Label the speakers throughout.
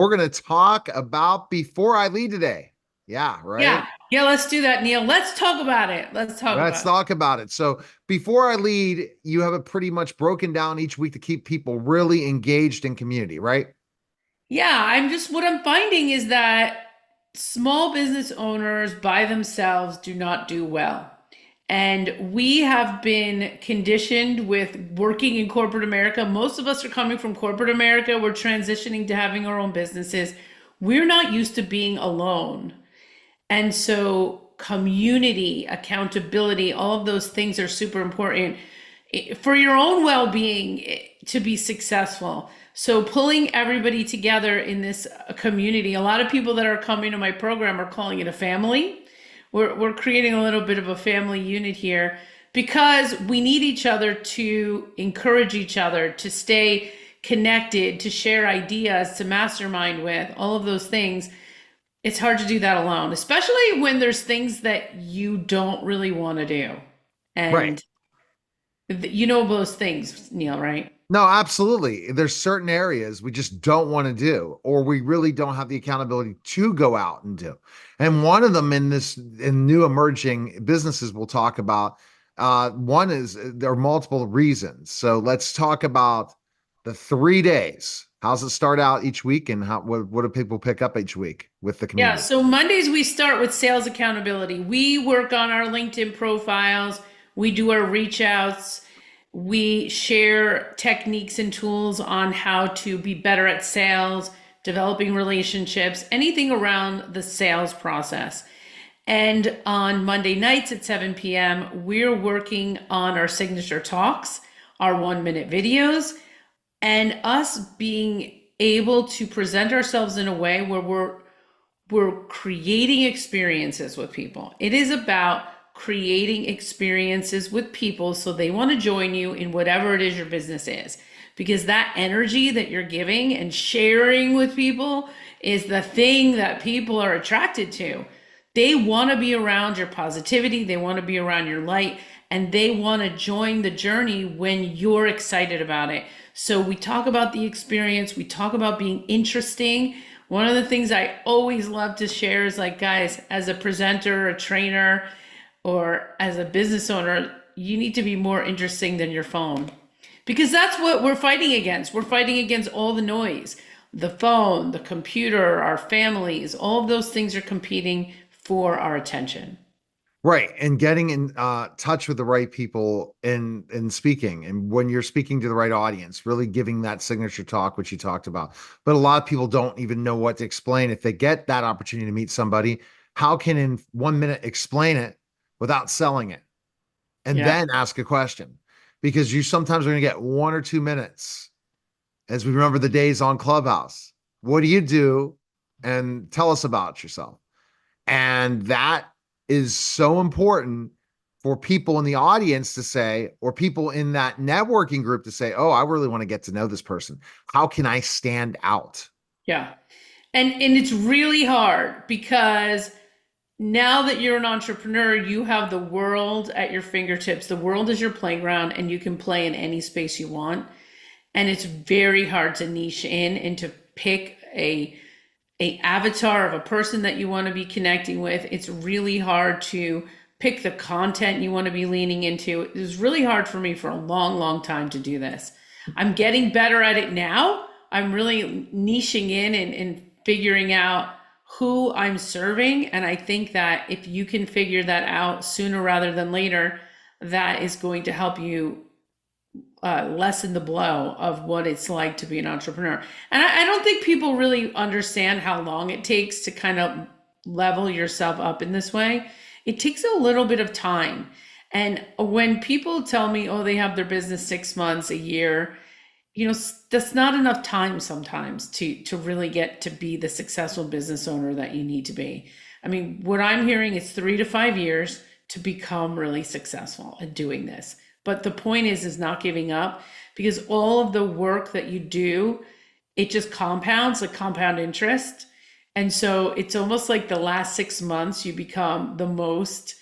Speaker 1: We're going to talk about Before I Lead today. Yeah, right.
Speaker 2: Yeah. Yeah, let's do that, Neil. Let's talk about it. Let's talk
Speaker 1: Let's
Speaker 2: about it.
Speaker 1: talk about it. So, Before I Lead, you have it pretty much broken down each week to keep people really engaged in community, right?
Speaker 2: Yeah, what I'm finding is that small business owners by themselves do not do well. And we have been conditioned with working in corporate America. Most of us are coming from corporate America. We're transitioning to having our own businesses. We're not used to being alone. And so, community, accountability, all of those things are super important for your own well being to be successful. So, pulling everybody together in this community, a lot of people that are coming to my program are calling it a family. We're creating a little bit of a family unit here because we need each other to encourage each other, to stay connected, to share ideas, to mastermind with, all of those things. It's hard to do that alone, especially when there's things that you don't really want to do.
Speaker 1: Right.
Speaker 2: And you know those things, Neil, right?
Speaker 1: No, absolutely. There's certain areas we just don't want to do, or we really don't have the accountability to go out and do. And one of them in new emerging businesses we'll talk about. One is there are multiple reasons. So let's talk about the 3 days. How's it start out each week, and what do people pick up each week with the
Speaker 2: Yeah,
Speaker 1: community?
Speaker 2: so Mondays we start with sales accountability. We work on our LinkedIn profiles, we do our reach outs, we share techniques and tools on how to be better at sales, developing relationships, anything around the sales process. And on Monday nights at 7 p.m., we're working on our signature talks, our 1 minute videos, and us being able to present ourselves in a way where we're creating experiences with people. It is about creating experiences with people so they want to join you in whatever it is your business is. Because that energy that you're giving and sharing with people is the thing that people are attracted to. They want to be around your positivity, they want to be around your light, and they want to join the journey when you're excited about it. So we talk about the experience, we talk about being interesting. One of the things I always love to share is like, guys, as a presenter, a trainer, or as a business owner, you need to be more interesting than your phone. Because that's what we're fighting against. We're fighting against all the noise. The phone, the computer, our families, all of those things are competing for our attention.
Speaker 1: Right. And getting in touch with the right people in speaking. And when you're speaking to the right audience, really giving that signature talk, which you talked about. But a lot of people don't even know what to explain. If they get that opportunity to meet somebody, how can in 1 minute explain it without selling it and
Speaker 2: Yeah.
Speaker 1: then ask a question? Because you sometimes are going to get 1 or 2 minutes, as we remember the days on Clubhouse. What do you do? And tell us about yourself. And that is so important for people in the audience to say, or people in that networking group to say, oh, I really want to get to know this person. How can I stand out?
Speaker 2: Yeah. And it's really hard because now that you're an entrepreneur, you have the world at your fingertips. The world is your playground and you can play in any space you want. And it's very hard to niche in and to pick a avatar of a person that you want to be connecting with. It's really hard to pick the content you want to be leaning into. It was really hard for me for a long, long time to do this. I'm getting better at it now. I'm really niching in and figuring out who I'm serving. And I think that if you can figure that out sooner rather than later, that is going to help you lessen the blow of what it's like to be an entrepreneur. And I don't think people really understand how long it takes to kind of level yourself up in this way. It takes a little bit of time. And when people tell me, oh, they have their business 6 months, a year, that's not enough time sometimes to really get to be the successful business owner that you need to be. I mean, what I'm hearing is 3 to 5 years to become really successful at doing this. But the point is not giving up, because all of the work that you do, it just compounds, like compound interest. And so it's almost like the last 6 months you become the most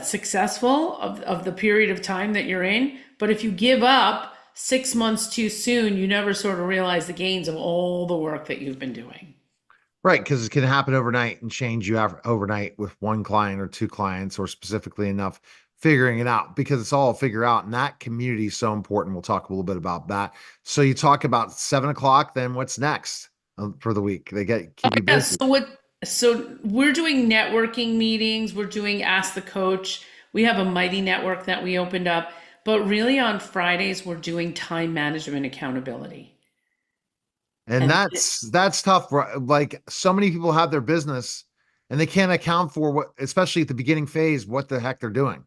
Speaker 2: successful of the period of time that you're in. But if you give up 6 months too soon, you never sort of realize the gains of all the work that you've been doing.
Speaker 1: Right, because it can happen overnight and change you overnight with one client or two clients, or specifically enough figuring it out, because it's all figure out. And that community is so important. We'll talk a little bit about that. So you talk about 7 o'clock, then what's next for the week? They keep you
Speaker 2: Yeah,
Speaker 1: busy.
Speaker 2: so we're doing networking meetings, we're doing Ask the Coach. We have a Mighty Network that we opened up, but really on Fridays we're doing time management accountability.
Speaker 1: And
Speaker 2: And
Speaker 1: that's tough. Like so many people have their business and they can't account for what, especially at the beginning phase, what the heck they're doing.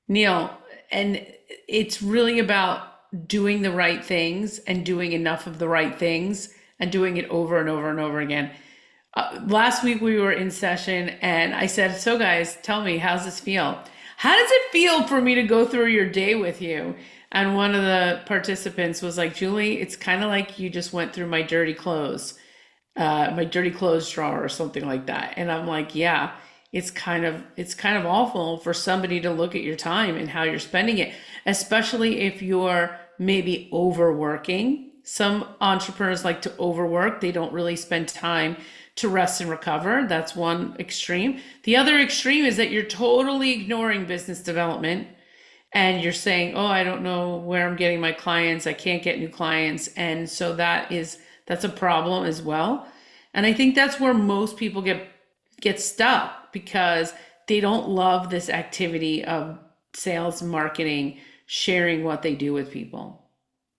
Speaker 2: Neil, and it's really about doing the right things and doing enough of the right things and doing it over and over and over again. Last week we were in session and I said, "So, guys, tell me, how's this feel? How does it feel for me to go through your day with you?" And one of the participants was like, "Julie, it's kind of like you just went through my dirty clothes drawer or something like that." And I'm like, "Yeah, it's kind of awful for somebody to look at your time and how you're spending it, especially if you're maybe overworking." Some entrepreneurs like to overwork. They don't really spend time to rest and recover. That's one extreme. The other extreme is that you're totally ignoring business development and you're saying, "Oh, I don't know where I'm getting my clients. I can't get new clients." And so that's a problem as well. And I think that's where most people get stuck because they don't love this activity of sales, marketing, sharing what they do with people.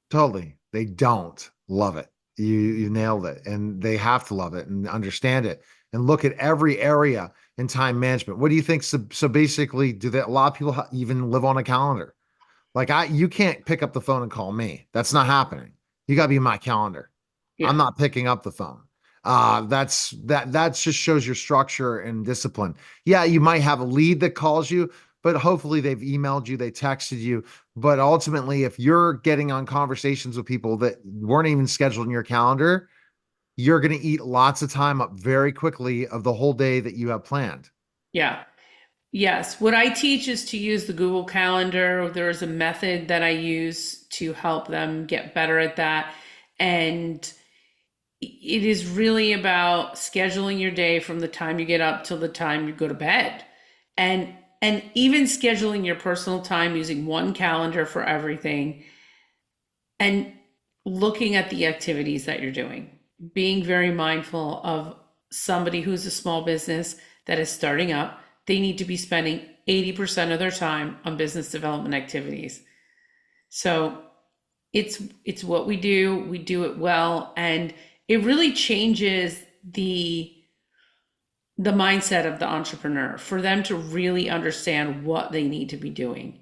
Speaker 1: Totally. They don't love it. You nailed it. And they have to love it and understand it and look at every area in time management. What do you think? So basically, do that? A lot of people even live on a calendar. Like you can't pick up the phone and call me. That's not happening. You got to be in my calendar. I'm
Speaker 2: Yeah.
Speaker 1: not picking up the phone. That just shows your structure and discipline. Yeah, you might have a lead that calls you, but hopefully they've emailed you, they texted you. But ultimately, if you're getting on conversations with people that weren't even scheduled in your calendar, you're going to eat lots of time up very quickly of the whole day that you have planned.
Speaker 2: Yeah. Yes. What I teach is to use the Google Calendar. There is a method that I use to help them get better at that. And it is really about scheduling your day from the time you get up till the time you go to bed. And even scheduling your personal time using one calendar for everything and looking at the activities that you're doing. Being very mindful of somebody who's a small business that is starting up. They need to be spending 80% of their time on business development activities. So it's what we do it well, and it really changes the mindset of the entrepreneur for them to really understand what they need to be doing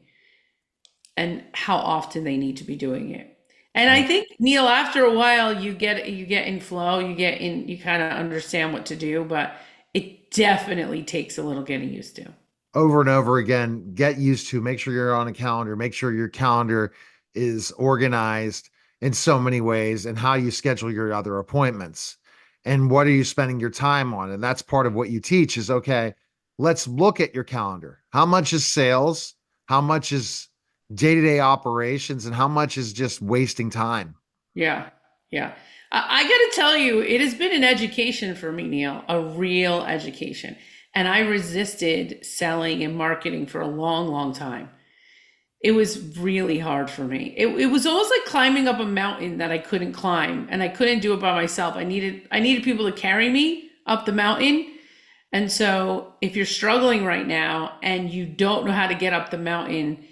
Speaker 2: and how often they need to be doing it. And I think, Neil, after a while you get in flow, you kind of understand what to do, but it definitely takes a little getting used to.
Speaker 1: Over and over again, get used to, make sure you're on a calendar, make sure your calendar is organized in so many ways, and how you schedule your other appointments and what are you spending your time on. And that's part of what you teach is, okay, let's look at your calendar. How much is sales? How much is day-to-day operations? And how much is just wasting time?
Speaker 2: Yeah, yeah. I got to tell you, it has been an education for me, Neil, a real education. And I resisted selling and marketing for a long, long time. It was really hard for me. It was almost like climbing up a mountain that I couldn't climb, and I couldn't do it by myself. I needed people to carry me up the mountain. And so if you're struggling right now and you don't know how to get up the mountain,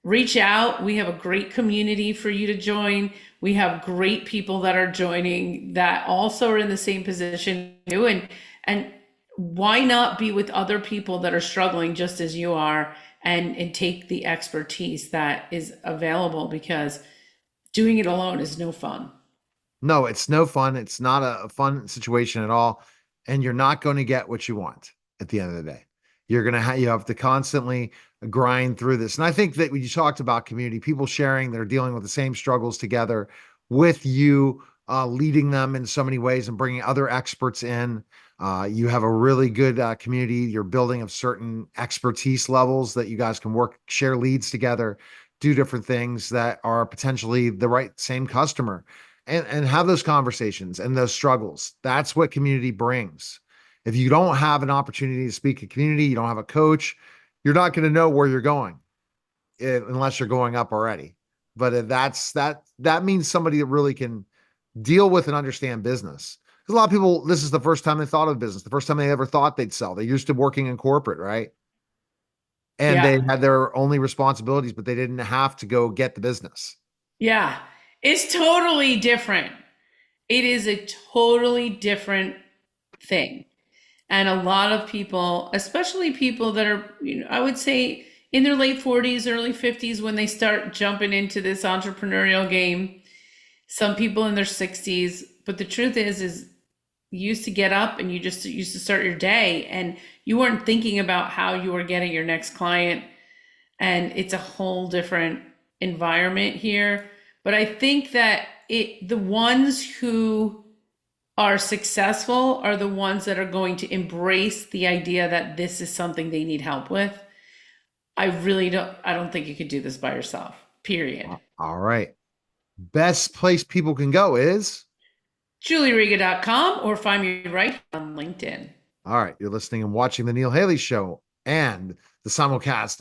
Speaker 2: reach out. We have a great community for you to join. We have great people that are joining that also are in the same position you, and why not be with other people that are struggling just as you are, and take the expertise that is available, because doing it alone is no fun.
Speaker 1: No, it's no fun. It's not a fun situation at all. And you're not going to get what you want at the end of the day. You're going to you have to constantly grind through this. And I think that when you talked about community, people sharing, they're dealing with the same struggles together with you, leading them in so many ways and bringing other experts in. You have a really good community. You're building of certain expertise levels that you guys can work, share leads together. do different things that are potentially the right same customer, and have those conversations and those struggles. That's what community brings. If you don't have an opportunity to speak at community, you don't have a coach, you're not going to know where you're going unless you're going up already. But that means somebody that really can deal with and understand business. Because a lot of people, this is the first time they thought of business, the first time they ever thought they'd sell. They're used to working in corporate, right? And they
Speaker 2: Yeah.
Speaker 1: had their only responsibilities, but they didn't have to go get the business.
Speaker 2: Yeah. It's totally different. It is a totally different thing. And a lot of people, especially people that are, I would say in their late 40s, early 50s, when they start jumping into this entrepreneurial game, some people in their 60s. But the truth is you used to get up and you just used to start your day and you weren't thinking about how you were getting your next client. And it's a whole different environment here. But I think that the ones who are successful are the ones that are going to embrace the idea that this is something they need help with. I don't think you could do this by yourself. Period.
Speaker 1: All right. Best place people can go is.
Speaker 2: JulieRiga.com or find me right on LinkedIn.
Speaker 1: All right. You're listening and watching the Neil Haley Show and the simulcast